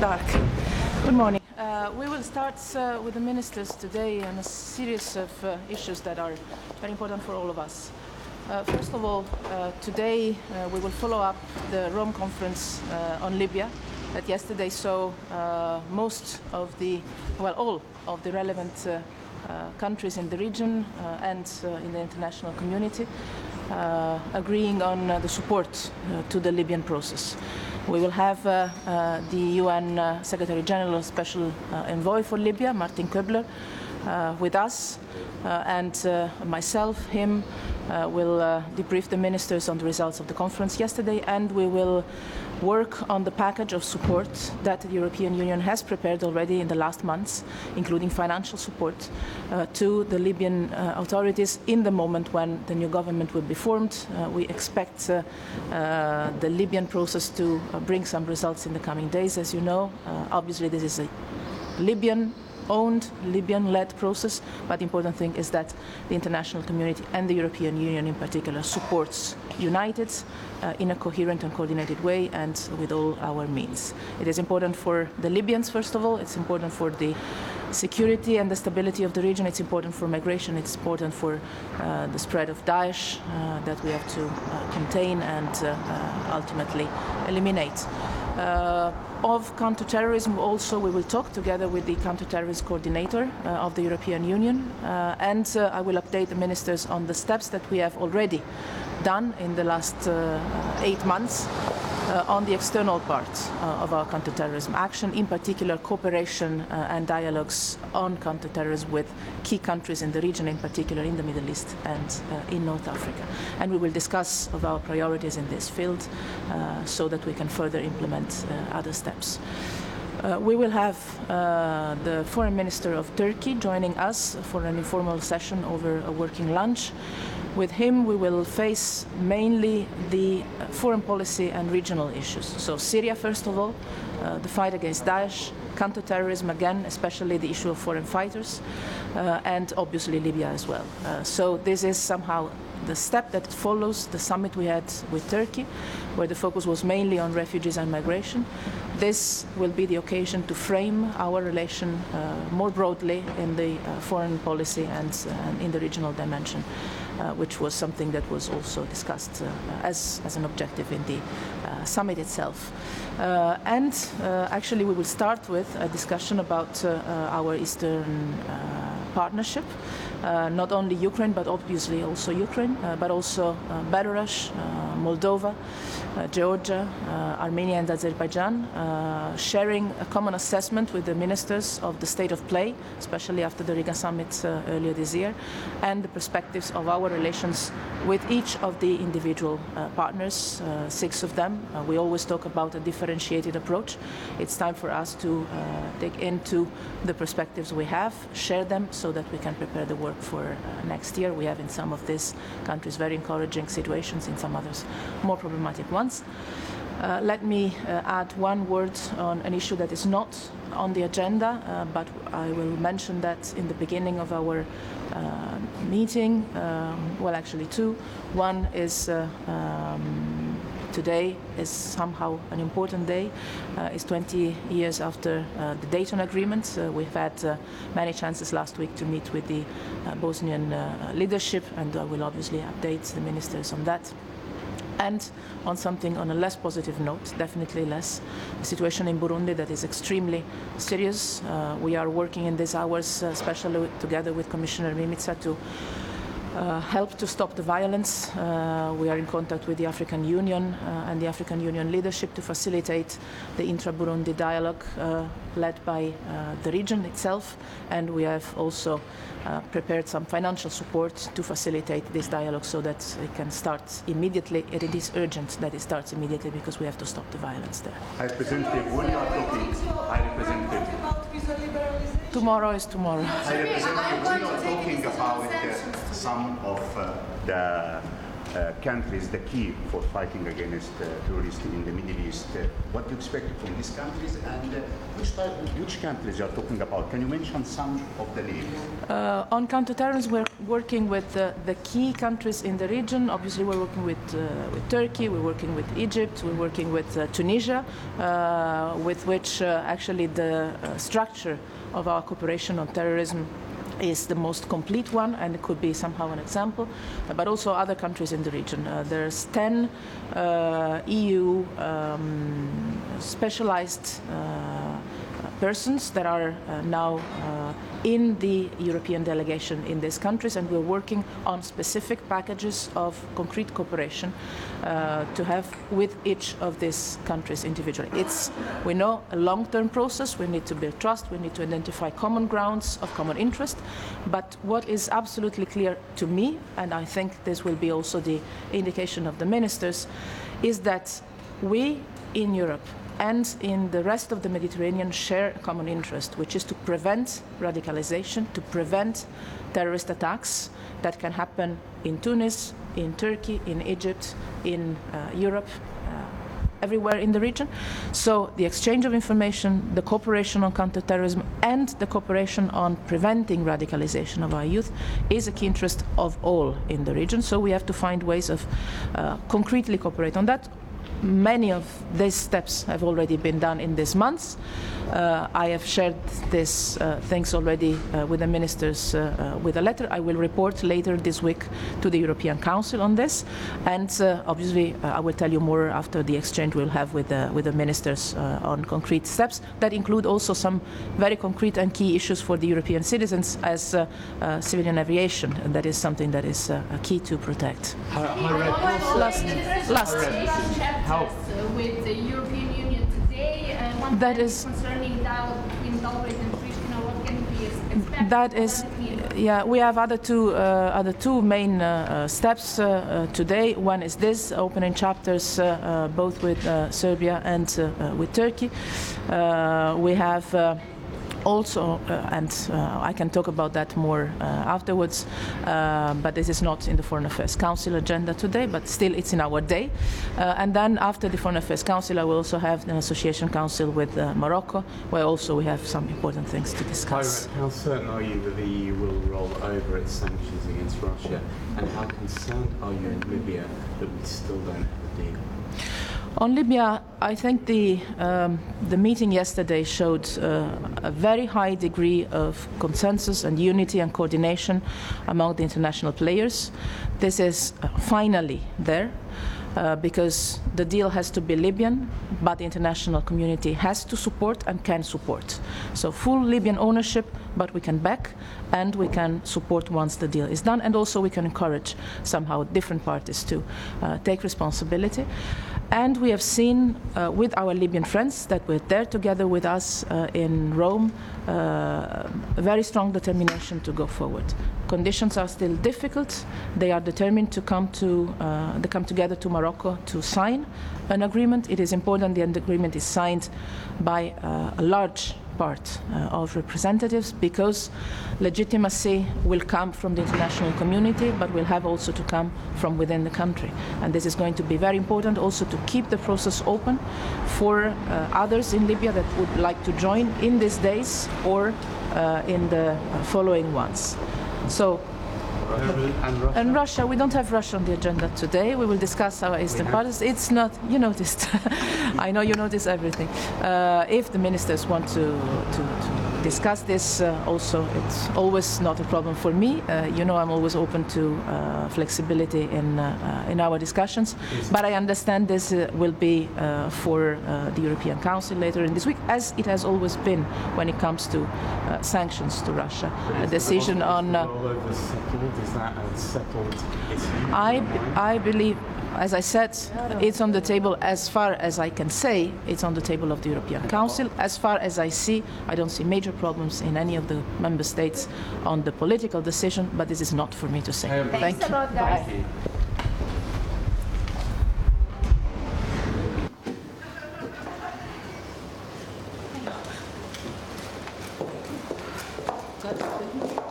dark. Good morning. We will start with the ministers today on a series of issues that are very important for all of us. First of all, today we will follow up the Rome conference on Libya that yesterday saw most of the, well, all of the relevant countries in the region and in the international community agreeing on the support to the Libyan process. We will have the UN Secretary General Special Envoy for Libya, Martin Kobler, with us, and myself, him, will debrief the ministers on the results of the conference yesterday, and we will work on the package of support that the European Union has prepared already in the last months, including financial support to the Libyan authorities in the moment when the new government will be formed. We expect the Libyan process to bring some results in the coming days, as you know. Obviously, this is a Libyan-owned, Libyan-led process, but the important thing is that the international community and the European Union in particular supports united in a coherent and coordinated way and with all our means. It is important for the Libyans, first of all. It's important for the security and the stability of the region. It's important for migration. It's important for the spread of Daesh that we have to contain and ultimately eliminate. Of counterterrorism also we will talk together with the counterterrorism coordinator of the European Union and I will update the ministers on the steps that we have already done in the last 8 months on the external part of our counterterrorism action, in particular cooperation and dialogues on counterterrorism with key countries in the region, in particular in the Middle East and in North Africa. And we will discuss of our priorities in this field so that we can further implement other steps. We will have the Foreign Minister of Turkey joining us for an informal session over a working lunch. With him, we will face mainly the foreign policy and regional issues. So Syria, first of all, the fight against Daesh, counterterrorism again, especially the issue of foreign fighters, and obviously Libya as well. So this is somehow the step that follows the summit we had with Turkey, where the focus was mainly on refugees and migration. This will be the occasion to frame our relation more broadly in the foreign policy and in the regional dimension, which was something that was also discussed as an objective in the summit itself. Actually we will start with a discussion about our Eastern partnership, not only Ukraine, but obviously also Ukraine, but also Belarus, Moldova, Georgia, Armenia and Azerbaijan, sharing a common assessment with the ministers of the state of play, especially after the Riga summit earlier this year, and the perspectives of our relations with each of the individual partners, 6 of them. We always talk about a differentiated approach. It's time for us to dig into the perspectives we have, share them so that we can prepare the work for next year. We have in some of these countries very encouraging situations, in some others more problematic ones. Let me add one word on an issue that is not on the agenda, but I will mention that in the beginning of our meeting. Well, actually 2. One is today is somehow an important day. It's 20 years after the Dayton Agreement. We've had many chances last week to meet with the Bosnian leadership, and I will obviously update the ministers on that. And on something on a less positive note, definitely less, the situation in Burundi that is extremely serious. We are working in these hours, especially together with Commissioner Mimica, to help to stop the violence. We are in contact with the African Union and the African Union leadership to facilitate the intra-Burundi dialogue led by the region itself, and we have also prepared some financial support to facilitate this dialogue so that it can start immediately. It is urgent that it starts immediately because we have to stop the violence there. High Representative, when you are talking, High Representative, tomorrow is tomorrow. High Representative, when you are talking about some of the countries the key for fighting against terrorists in the Middle East. What do you expect from these countries, and which countries you are talking about? Can you mention some of the names? On counterterrorism, we're working with the key countries in the region. Obviously, we're working with Turkey, we're working with Egypt, we're working with Tunisia, with which actually the structure of our cooperation on terrorism is the most complete one, and it could be somehow an example, but also other countries in the region. There's 10 EU specialized persons that are now in the European delegation in these countries, and we're working on specific packages of concrete cooperation to have with each of these countries individually. It's, we know, a long-term process. We need to build trust. We need to identify common grounds of common interest. But what is absolutely clear to me, and I think this will be also the indication of the ministers, is that we in Europe and in the rest of the Mediterranean share a common interest, which is to prevent radicalization, to prevent terrorist attacks that can happen in Tunis, in Turkey, in Egypt, in Europe, everywhere in the region. So the exchange of information, the cooperation on counterterrorism, and the cooperation on preventing radicalization of our youth is a key interest of all in the region. So we have to find ways of concretely cooperate on that. Many of these steps have already been done in these months. I have shared these things already with the ministers with a letter. I will report later this week to the European Council on this, and obviously I will tell you more after the exchange we'll have with the ministers on concrete steps that include also some very concrete and key issues for the European citizens as civilian aviation, and that is something that is key to protect. How with the European Union today, one that is concerning dialogue between Belgrade and Pristina. What can we expect? That is, yeah, we have other two main steps today. One is this, opening chapters both with Serbia and with Turkey. We have also, and I can talk about that more afterwards, but this is not in the Foreign Affairs Council agenda today, but still it's in our day. And then after the Foreign Affairs Council, I will also have an Association Council with Morocco, where also we have some important things to discuss. How certain are you that the EU will roll over its sanctions against Russia, and how concerned are you in Libya that we still don't have a deal? On Libya, I think the meeting yesterday showed a very high degree of consensus and unity and coordination among the international players. This is finally there. Because the deal has to be Libyan, but the international community has to support and can support. So full Libyan ownership, but we can back and we can support once the deal is done, and also we can encourage somehow different parties to take responsibility. And we have seen with our Libyan friends that were there together with us in Rome a very strong determination to go forward. Conditions are still difficult. They are determined to come together to Morocco to sign an agreement. It is important the agreement is signed by a large part of representatives, because legitimacy will come from the international community, but will have also to come from within the country. And this is going to be very important also to keep the process open for others in Libya that would like to join in these days or in the following ones. So, and Russia, we don't have Russia on the agenda today. We will discuss our eastern partners. It's not, you noticed. I know you notice everything. If the ministers want to discuss this, also, it's always not a problem for me. You know, I'm always open to flexibility in our discussions. But I understand this will be for the European Council later in this week, as it has always been when it comes to sanctions to Russia. A decision on. Is that a settled issue? I believe, as I said, it's on the table. As far as I can say, it's on the table of the European Council. As far as I see, I don't see major problems in any of the member states on the political decision, but this is not for me to say. Thanks a lot, guys. Bye.